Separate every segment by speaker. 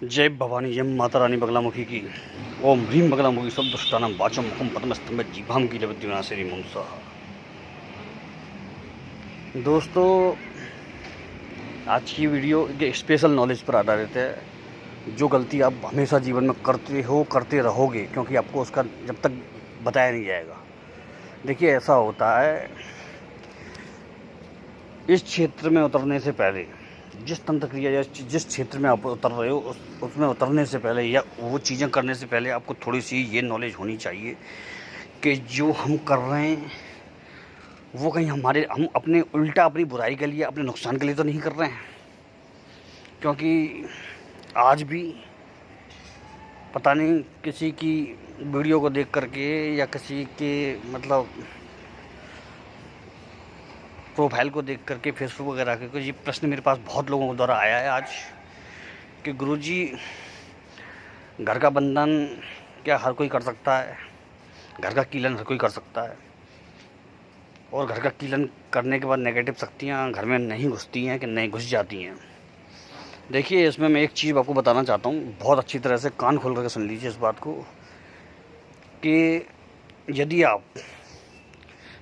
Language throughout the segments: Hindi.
Speaker 1: जय भवानी जय माता रानी बगलामुखी की। ओम ह्रीं बगलामुखी सब दुष्टानां वाचम मुखम पद्मस्तंभ जीभाम की लविद्युनासिनी मुंसा। दोस्तों, आज की वीडियो एक स्पेशल नॉलेज पर आधारित है। जो गलती आप हमेशा जीवन में करते रहोगे, क्योंकि आपको उसका जब तक बताया नहीं जाएगा। देखिए, ऐसा होता है, इस क्षेत्र में उतरने से पहले, जिस तंत्र क्रिया या जिस क्षेत्र में आप उतर रहे हो उसमें उतरने से पहले या वो चीज़ें करने से पहले आपको थोड़ी सी ये नॉलेज होनी चाहिए कि जो हम कर रहे हैं वो कहीं हम अपने उल्टा अपनी बुराई के लिए, अपने नुकसान के लिए तो नहीं कर रहे हैं। क्योंकि आज भी पता नहीं किसी की वीडियो को देख करके या किसी के प्रोफाइल को देख करके फेसबुक वगैरह के, ये प्रश्न मेरे पास बहुत लोगों के द्वारा आया है आज कि गुरुजी, घर का बंधन क्या हर कोई कर सकता है? घर का कीलन हर कोई कर सकता है, और घर का कीलन करने के बाद नेगेटिव शक्तियाँ घर में नहीं घुसती हैं कि नहीं घुस जाती हैं? देखिए, इसमें मैं एक चीज़ आपको बताना चाहता हूँ, बहुत अच्छी तरह से कान खोल करके सुन लीजिए इस बात को, कि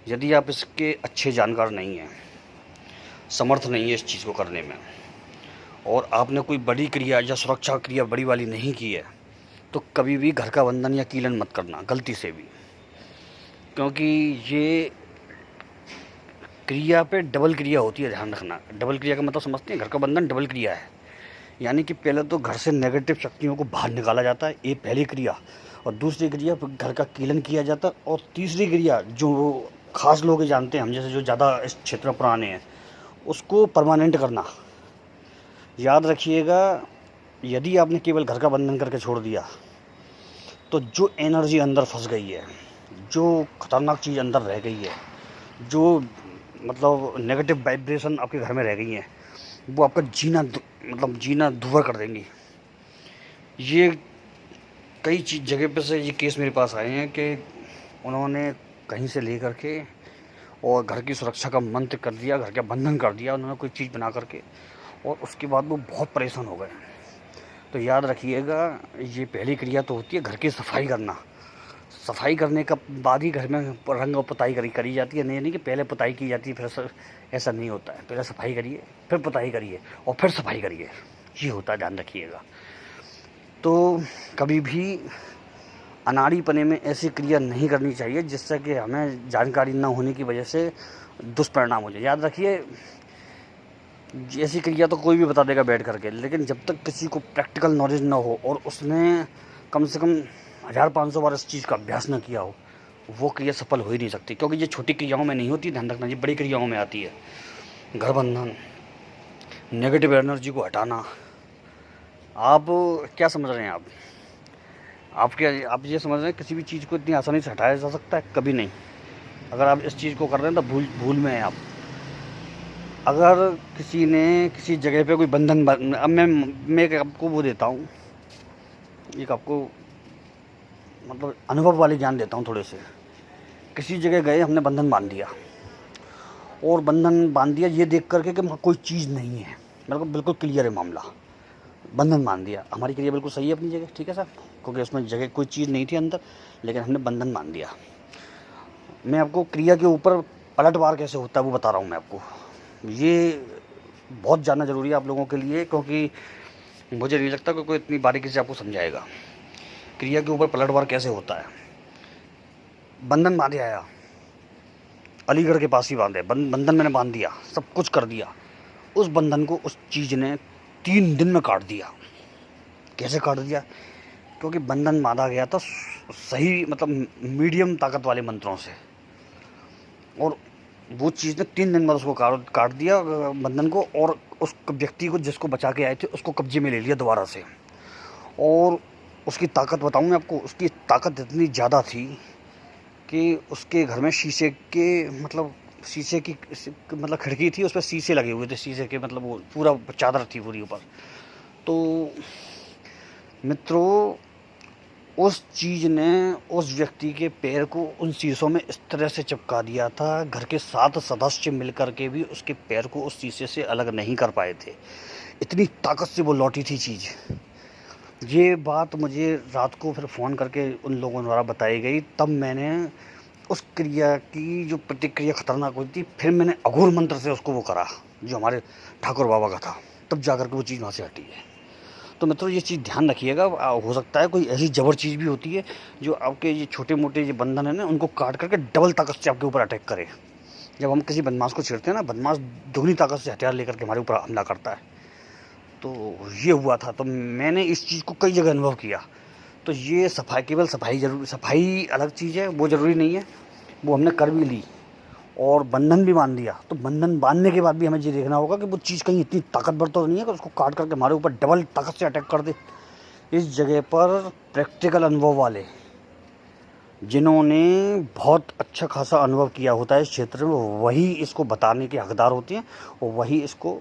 Speaker 1: यदि आप इसके अच्छे जानकार नहीं हैं, समर्थ नहीं है इस चीज़ को करने में, और आपने कोई बड़ी क्रिया या सुरक्षा क्रिया बड़ी वाली नहीं की है, तो कभी भी घर का बंधन या कीलन मत करना गलती से भी। क्योंकि ये क्रिया पे डबल क्रिया होती है, ध्यान रखना। डबल क्रिया का मतलब समझते हैं? घर का बंधन डबल क्रिया है, यानी कि पहले तो घर से नेगेटिव शक्तियों को बाहर निकाला जाता है, ये पहली क्रिया, और दूसरी क्रिया घर का कीलन किया जाता है, और तीसरी क्रिया जो खास लोग जानते हैं, हम जैसे जो ज़्यादा इस क्षेत्र में पुराने हैं, उसको परमानेंट करना। याद रखिएगा, यदि आपने केवल घर का बंधन करके छोड़ दिया तो जो एनर्जी अंदर फंस गई है, जो खतरनाक चीज़ अंदर रह गई है, जो नेगेटिव वाइब्रेशन आपके घर में रह गई है, वो आपका जीना दूभर कर देंगी। ये कई जगह पे से ये केस मेरे पास आए हैं कि उन्होंने कहीं से ले करके और घर की सुरक्षा का मंत्र कर दिया, घर का बंधन कर दिया उन्होंने कोई चीज़ बना करके, और उसके बाद वो बहुत परेशान हो गए। तो याद रखिएगा, ये पहली क्रिया तो होती है घर की सफाई करना। सफाई करने का बाद ही घर में रंग और पुताई करी जाती है। नहीं कि पहले पुताई की जाती है फिर ऐसा नहीं होता है। पहले सफाई करिए, फिर पुताई करिए, और फिर सफाई करिए, ये होता है, ध्यान रखिएगा। तो कभी भी अनाड़ीपने में ऐसी क्रिया नहीं करनी चाहिए जिससे कि हमें जानकारी ना होने की वजह से दुष्परिणाम हो जाए। याद रखिए, ऐसी क्रिया तो कोई भी बता देगा बैठ करके, लेकिन जब तक किसी को प्रैक्टिकल नॉलेज ना हो और उसने कम से कम 1500 बार इस चीज़ का अभ्यास न किया हो, वो क्रिया सफल हो ही नहीं सकती। क्योंकि ये छोटी क्रियाओं में नहीं होती, ध्यान रखना, ये बड़ी क्रियाओं में आती है। घर बंधन, नेगेटिव एनर्जी को हटाना। आप क्या समझ रहे हैं? आप ये समझ रहे हैं किसी भी चीज़ को इतनी आसानी से हटाया जा सकता है? कभी नहीं। अगर आप इस चीज़ को कर रहे हैं तो भूल में हैं आप। अगर किसी ने किसी जगह पे कोई बंधन, अब मैं एक आपको वो देता हूँ, एक आपको अनुभव वाले ज्ञान देता हूँ थोड़े से। किसी जगह गए, हमने बंधन बांध दिया, और बंधन बांध दिया ये देख करके कि कोई चीज़ नहीं है, मेरे को बिल्कुल क्लियर है मामला। बंधन बांध दिया, हमारी क्रिया बिल्कुल सही है अपनी जगह, ठीक है सर, क्योंकि उसमें जगह कोई चीज़ नहीं थी अंदर, लेकिन हमने बंधन बांध दिया। मैं आपको क्रिया के ऊपर पलटवार कैसे होता है वो बता रहा हूँ मैं आपको। ये बहुत जानना ज़रूरी है आप लोगों के लिए, क्योंकि मुझे नहीं लगता कि कोई इतनी बारीकी से आपको समझाएगा क्रिया के ऊपर पलटवार कैसे होता है। बंधन बांधे आया, अलीगढ़ के पास ही बांधे बंधन मैंने बांध दिया, सब कुछ कर दिया। उस बंधन को उस चीज़ ने 3 दिन में काट दिया। कैसे काट दिया? क्योंकि बंधन बांधा गया था सही, मीडियम ताकत वाले मंत्रों से, और वो चीज़ ने 3 दिन बाद उसको काट दिया बंधन को, और उस व्यक्ति को जिसको बचा के आए थे उसको कब्जे में ले लिया दोबारा से। और उसकी ताकत बताऊँ मैं आपको, उसकी ताकत इतनी ज़्यादा थी कि उसके घर में शीशे की खिड़की थी, उस पर शीशे लगे हुए थे, शीशे के वो पूरा चादर थी पूरी ऊपर। तो मित्रों, उस चीज़ ने उस व्यक्ति के पैर को उन शीशों में इस तरह से चिपका दिया था, घर के 7 सदस्य मिलकर के भी उसके पैर को उस शीशे से अलग नहीं कर पाए थे। इतनी ताकत से वो लौटी थी चीज़। ये बात मुझे रात को फिर फ़ोन करके उन लोगों द्वारा बताई गई, तब मैंने उस क्रिया की जो प्रतिक्रिया खतरनाक हुई थी, फिर मैंने अघोर मंत्र से उसको वो करा जो हमारे ठाकुर बाबा का था, तब जाकर के वो चीज़ वहाँ से हटी है। तो मित्रों ये चीज़ ध्यान रखिएगा, हो सकता है कोई ऐसी जबर चीज़ भी होती है जो आपके ये छोटे मोटे जो बंधन है ना, उनको काट करके डबल ताकत से आपके ऊपर अटैक करे। जब हम किसी बदमाश को छेड़ते हैं ना, बदमाश दुगनी ताकत से हथियार लेकर के हमारे ऊपर हमला करता है। तो ये हुआ था, तो मैंने इस चीज़ को कई जगह अनुभव किया। तो ये सफाई, केवल सफाई अलग चीज़ है, वो ज़रूरी नहीं है। वो हमने कर भी ली और बंधन भी बांध दिया, तो बंधन बांधने के बाद भी हमें ये देखना होगा कि वो चीज़ कहीं इतनी ताकतवर तो नहीं है कि उसको काट करके हमारे ऊपर डबल ताकत से अटैक कर दे। इस जगह पर प्रैक्टिकल अनुभव वाले, जिन्होंने बहुत अच्छा खासा अनुभव किया होता है इस क्षेत्र में, वही इसको बताने के हकदार होते हैं और वही इसको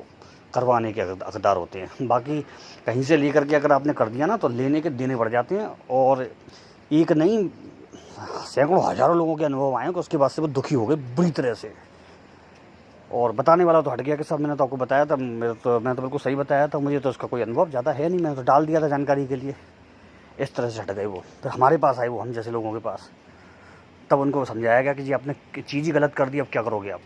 Speaker 1: करवाने के हकदार होते हैं। बाकी कहीं से लेकर के अगर आपने कर दिया ना, तो लेने के देने पड़ जाते हैं। और एक नहीं, सैकड़ों हज़ारों लोगों के अनुभव आए कि उसके बाद से वो दुखी हो गए बुरी तरह से। और बताने वाला तो हट गया कि सब मैंने तो आपको बताया था, मैं तो बिल्कुल सही बताया था, मुझे तो उसका कोई अनुभव ज़्यादा है नहीं, मैंने तो डाल दिया था जानकारी के लिए। इस तरह से हट गए वो, फिर हमारे पास आए वो, हम जैसे लोगों के पास। तब उनको समझाया गया कि जी आपने चीज़ ही गलत कर दी, अब क्या करोगे आप।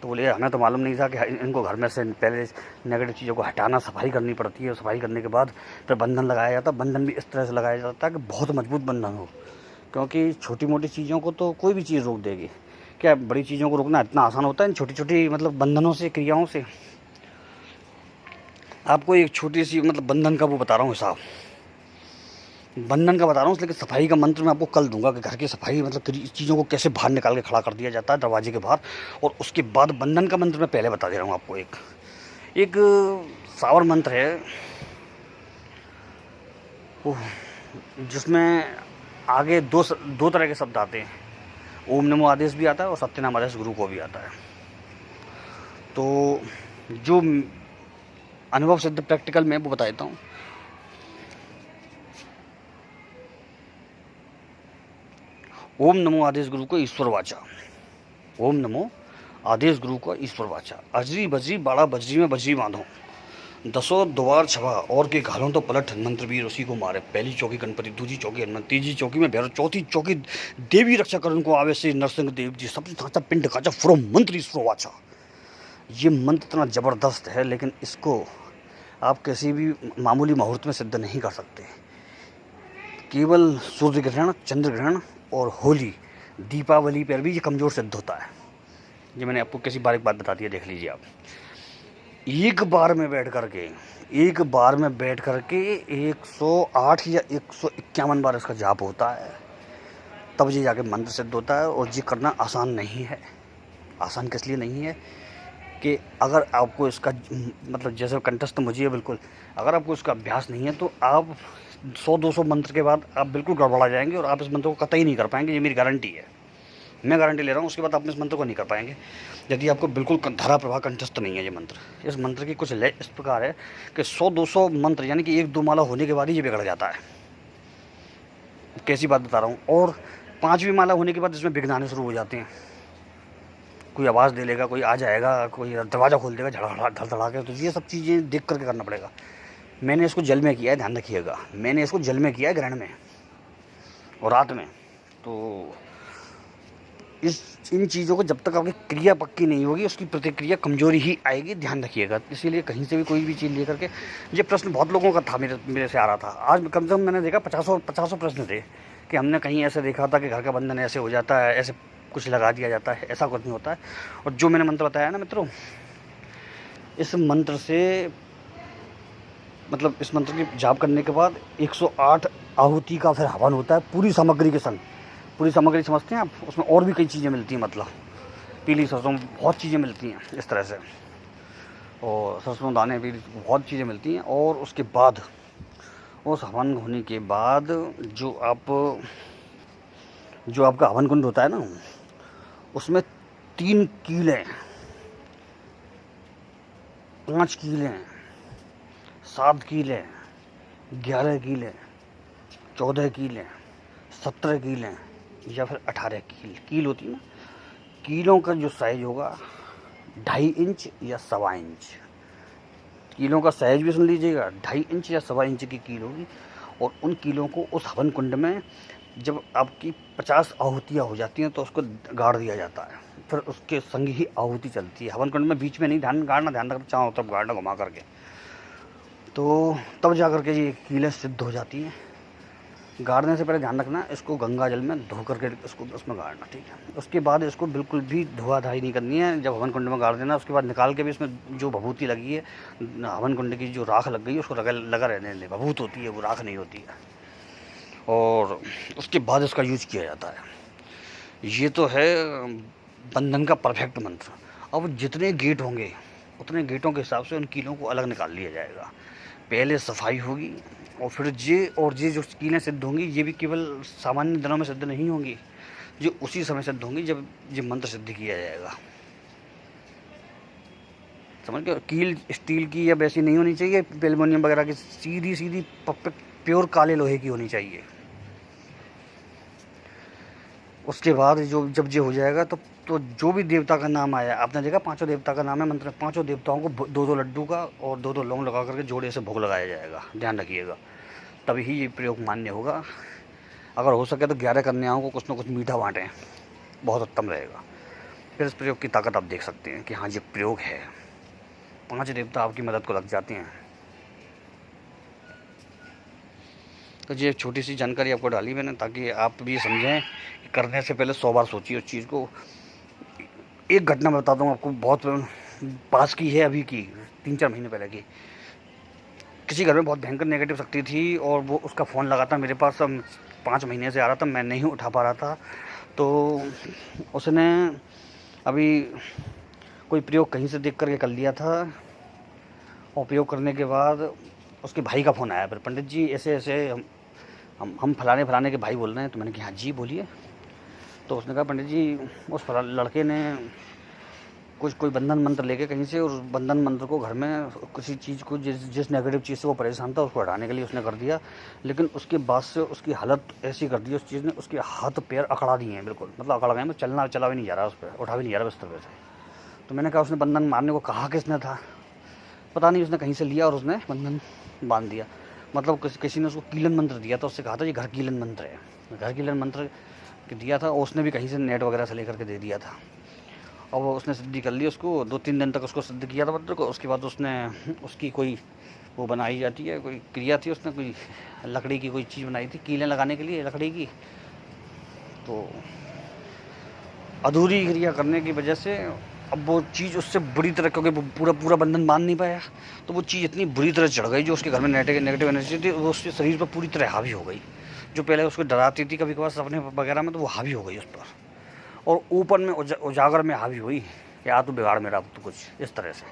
Speaker 1: तो बोले हमें तो मालूम नहीं था कि इनको घर में से पहले नेगेटिव चीज़ों को हटाना, सफाई करनी पड़ती है, सफाई करने के बाद फिर बंधन लगाया जाता है। बंधन भी इस तरह से लगाया जाता है कि बहुत मजबूत बंधन हो, क्योंकि छोटी मोटी चीज़ों को तो कोई भी चीज़ रोक देगी, क्या बड़ी चीज़ों को रोकना इतना आसान होता है? छोटी छोटी मतलब बंधनों से, क्रियाओं से। आपको एक छोटी सी मतलब बंधन का वो बता रहा हूँ हिसाब, बंधन का बता रहा हूँ, लेकिन सफाई का मंत्र मैं आपको कल दूंगा कि घर की सफाई मतलब चीज़ों को कैसे बाहर निकाल के खड़ा कर दिया जाता है दरवाजे के बाहर। और उसके बाद बंधन का मंत्र मैं पहले बता दे रहा हूँ आपको। एक सावर मंत्र है जिसमें आगे दो तरह के शब्द आते हैं। ओम नमो आदेश भी आता है और सत्यनाम आदेश गुरु को भी आता है। तो जो अनुभव सिद्ध प्रैक्टिकल में वो बता देता हूँ। ओम नमो आदेश गुरु को ईश्वर वाचा, ओम नमो आदेश गुरु को ईश्वर वाचा, अजरी बजरी बाड़ा बजरी में बजरी बांधो, दसों द्वार छवा और के घालों तो पलट, मंत्र वीर उसी को मारे। पहली चौकी गणपति, दूसरी चौकी हनुमान, तीसरी चौकी में भैरव, चौथी चौकी देवी रक्षा कर उनको आवे से नरसिंह देव जी, सबसे साचा पिंड खाचा फुरो मंत्र ईश्वर वाचा। ये मंत्र इतना ज़बरदस्त है, लेकिन इसको आप किसी भी मामूली मुहूर्त में सिद्ध नहीं कर सकते। केवल सूर्य ग्रहण, चंद्र ग्रहण और होली, दीपावली पर भी ये कमज़ोर सिद्ध होता है। ये मैंने आपको किसी बारीक बात बता दी है, देख लीजिए आप। एक बार में बैठ करके 108 या 151 बार इसका जाप होता है, तब ये जाके मंत्र सिद्ध होता है। और ये करना आसान नहीं है। आसान किस लिए नहीं है कि अगर आपको इसका मतलब जैसे कंठस्थ मुझे है बिल्कुल, अगर आपको इसका अभ्यास नहीं है तो आप 100-200 मंत्र के बाद आप बिल्कुल गड़बड़ा जाएंगे और आप इस मंत्र को कतई नहीं कर पाएंगे। ये मेरी गारंटी है, मैं गारंटी ले रहा हूँ। उसके बाद आप इस मंत्र को नहीं कर पाएंगे यदि आपको बिल्कुल धारा प्रवाह कंठस्थ नहीं है ये मंत्र। इस मंत्र की कुछ लय इस प्रकार है कि 100-200 मंत्र यानी कि 1-2 माला होने के बाद ही ये बिगड़ जाता है। कैसी बात बता रहा हूँ। और 5वीं माला होने के बाद इसमें विघ्न आने शुरू हो जाते हैं। कोई आवाज़ दे लेगा, कोई आ जाएगा, कोई दरवाज़ा खोल देगा धड़धड़ा के। तो ये सब चीज़ें देख करके करना पड़ेगा। मैंने इसको जल में किया है, ध्यान रखिएगा, मैंने इसको जल में किया है, ग्रहण में और रात में। तो इन चीज़ों को जब तक आपकी क्रिया पक्की नहीं होगी, उसकी प्रतिक्रिया कमजोरी ही आएगी, ध्यान रखिएगा। इसीलिए कहीं से भी कोई भी चीज़ लेकर के, ये प्रश्न बहुत लोगों का था, मेरे से आ रहा था। आज कम से कम मैंने देखा 50 प्रश्न थे कि हमने कहीं ऐसे देखा था कि घर का बंधन ऐसे हो जाता है, ऐसे कुछ लगा दिया जाता है। ऐसा कुछ नहीं होता है। और जो मैंने मंत्र बताया ना मित्रों, इस मंत्र से मतलब इस मंत्र की जाप करने के बाद 108 आहुति का फिर हवन होता है पूरी सामग्री के संग। पूरी सामग्री समझते हैं आप, उसमें और भी कई चीज़ें मिलती हैं, मतलब पीली सरसों, बहुत चीज़ें मिलती हैं इस तरह से, और सरसों दाने भी बहुत चीज़ें मिलती हैं। और उसके बाद उस हवन होने के बाद जो आपका हवन कुंड होता है ना, उसमें 3 कीलें, 5 कीलें, 7 कीलें, 11 कीलें, 14 कीलें, 17 कीलें या फिर 18 कील होती है ना। कीलों का जो साइज होगा 2.5 इंच या 1.25 इंच, कीलों का साइज भी सुन लीजिएगा, 2.5 इंच या 1.25 इंच की कील होगी। और उन कीलों को उस हवन कुंड में जब आपकी 50 आहुतियाँ हो जाती हैं तो उसको गाड़ दिया जाता है। फिर उसके संग ही आहुति चलती है हवन कुंड में, बीच में नहीं ध्यान गाड़ना, ध्यान रखना चारों तरफ गाड़ना घुमा करके, तो तब जा करके ये कीलें सिद्ध हो जाती हैं। गाड़ने से पहले ध्यान रखना इसको गंगा जल में धो करके इसको उसमें गाड़ना, ठीक है। उसके बाद इसको बिल्कुल भी धोआधाई नहीं करनी है। जब हवन कुंड में गाड़ देना उसके बाद निकाल के भी इसमें जो भभूति लगी है, हवन कुंड की जो राख लग गई है उसको लगा रहने दें। भभूत होती है वो, राख नहीं होती है। और उसके बाद इसका यूज किया जाता है। ये तो है बंधन का परफेक्ट मंत्र। अब जितने गेट होंगे उतने गेटों के हिसाब से उन कीलों को अलग निकाल लिया जाएगा। पहले सफाई होगी और फिर ये जो कीलें सिद्ध होंगी ये भी केवल सामान्य दिनों में सिद्ध नहीं होंगी, जो उसी समय सिद्ध होंगी जब ये मंत्र सिद्ध किया जाएगा। समझ गए? कील स्टील की या वैसी नहीं होनी चाहिए, एल्युमिनियम वगैरह की, सीधी सीधी प्योर काले लोहे की होनी चाहिए। उसके बाद जब ये हो जाएगा तो जो भी देवता का नाम आया, आपने देखा 5 देवता का नाम है मंत्र में, 5 देवताओं को 2-2 लड्डू का और 2-2 लौंग लगा करके जोड़े से भोग लगाया जाएगा, ध्यान रखिएगा। तभी ही ये प्रयोग मान्य होगा। अगर हो सके तो 11 कन्याओं को कुछ न कुछ मीठा बाँटें, बहुत उत्तम रहेगा। फिर इस प्रयोग की ताकत आप देख सकते हैं कि हाँ ये प्रयोग है। 5 देवता आपकी मदद को लग जाते हैं। तो ये छोटी सी जानकारी आपको डाली मैंने ताकि आप भी समझें कि करने से पहले 100 बार सोचिए उस चीज़ को। एक घटना मैं बताता हूँ आपको, बहुत पास की है, अभी की 3-4 महीने पहले की। किसी घर में बहुत भयंकर नेगेटिव शक्ति थी और वो उसका फ़ोन लगा था मेरे पास, 5 महीने से आ रहा था, मैं नहीं उठा पा रहा था। तो उसने अभी कोई प्रयोग कहीं से देख करके कर लिया था और प्रयोग करने के बाद उसके भाई का फ़ोन आया। फिर पंडित जी ऐसे ऐसे हम फलाने के भाई बोल रहे हैं। तो मैंने कहा हाँ जी बोलिए। तो उसने कहा पंडित जी उस लड़के ने कोई बंधन मंत्र लेके कहीं से, और बंधन मंत्र को घर में किसी चीज़ को जिस नेगेटिव चीज़ से वो परेशान था उसको हटाने के लिए उसने कर दिया। लेकिन उसके बाद से उसकी हालत ऐसी कर दी उस चीज़ ने, उसके हाथ पैर अकड़ा दिए हैं, बिल्कुल मतलब अकड़ गए, चला भी नहीं जा रहा, उस पर उठा भी नहीं जा रहा बिस्तर पे से। तो मैंने कहा उसने बंधन मारने को कहा किसने था, पता नहीं, उसने कहीं से लिया और उसने बंधन बांध दिया। मतलब किसी ने उसको कीलन मंत्र दिया था, उससे कहा था ये घर कीलन मंत्र है, घर कीलन मंत्र दिया था। और उसने भी कहीं से नेट वगैरह से लेकर के दे दिया था और वो उसने सिद्धि कर ली उसको। 2-3 दिन तक उसको सिद्ध किया था मंत्र को। उसके बाद उसने उसकी कोई वो बनाई जाती है, कोई क्रिया थी, उसने कोई लकड़ी की कोई चीज़ बनाई थी कीलें लगाने के लिए लकड़ी की। तो अधूरी क्रिया करने की वजह से अब वो चीज़ उससे बुरी तरह, क्योंकि वो पूरा बंधन बांध नहीं पाया, तो वो चीज़ इतनी बुरी तरह चढ़ गई जो उसके घर में नेगेटिव एनर्जी थी वो उसके शरीर पर पूरी तरह हावी हो गई। जो पहले उसको डराती थी कभी कभार सपने वगैरह में, तो वो हावी हो गई उस पर, और ऊपर में उजागर में हावी हुई कि आ तू बिगाड़ मेरा तो कुछ इस तरह से।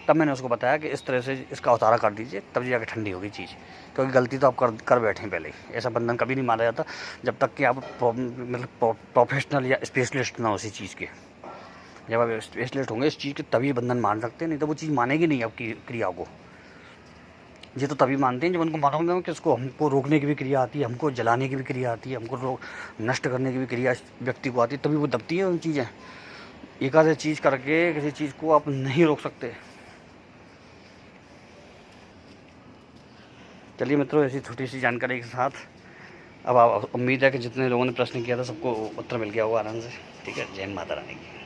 Speaker 1: तब मैंने उसको बताया कि इस तरह से इसका उतारा कर दीजिए, तब जाके ठंडी होगी चीज़, क्योंकि गलती तो आप कर बैठे हैं पहले ही। ऐसा बंधन कभी नहीं माना जाता जब तक कि आप मतलब प्रोफेशनल या स्पेशलिस्ट ना हो उसी चीज़ के। जब आप स्पेशलिस्ट होंगे इस चीज़ के तभी बंधन मान सकते हैं, नहीं तो वो चीज़ मानेगी नहीं आपकी क्रिया को। ये तो तभी मानते हैं जब उनको मालूम कि इसको हमको रोकने की भी क्रिया आती है, हमको जलाने की भी क्रिया आती है, हमको नष्ट करने की भी क्रिया व्यक्ति को आती है, तभी वो दबती है उन चीज़ें। एक आध चीज़ करके किसी चीज़ को आप नहीं रोक सकते। चलिए मित्रों, ऐसी छोटी सी जानकारी के साथ अब आप उम्मीद है कि जितने लोगों ने प्रश्न किया था सबको उत्तर मिल गया होगा आराम से। ठीक है, जय माता रानी की।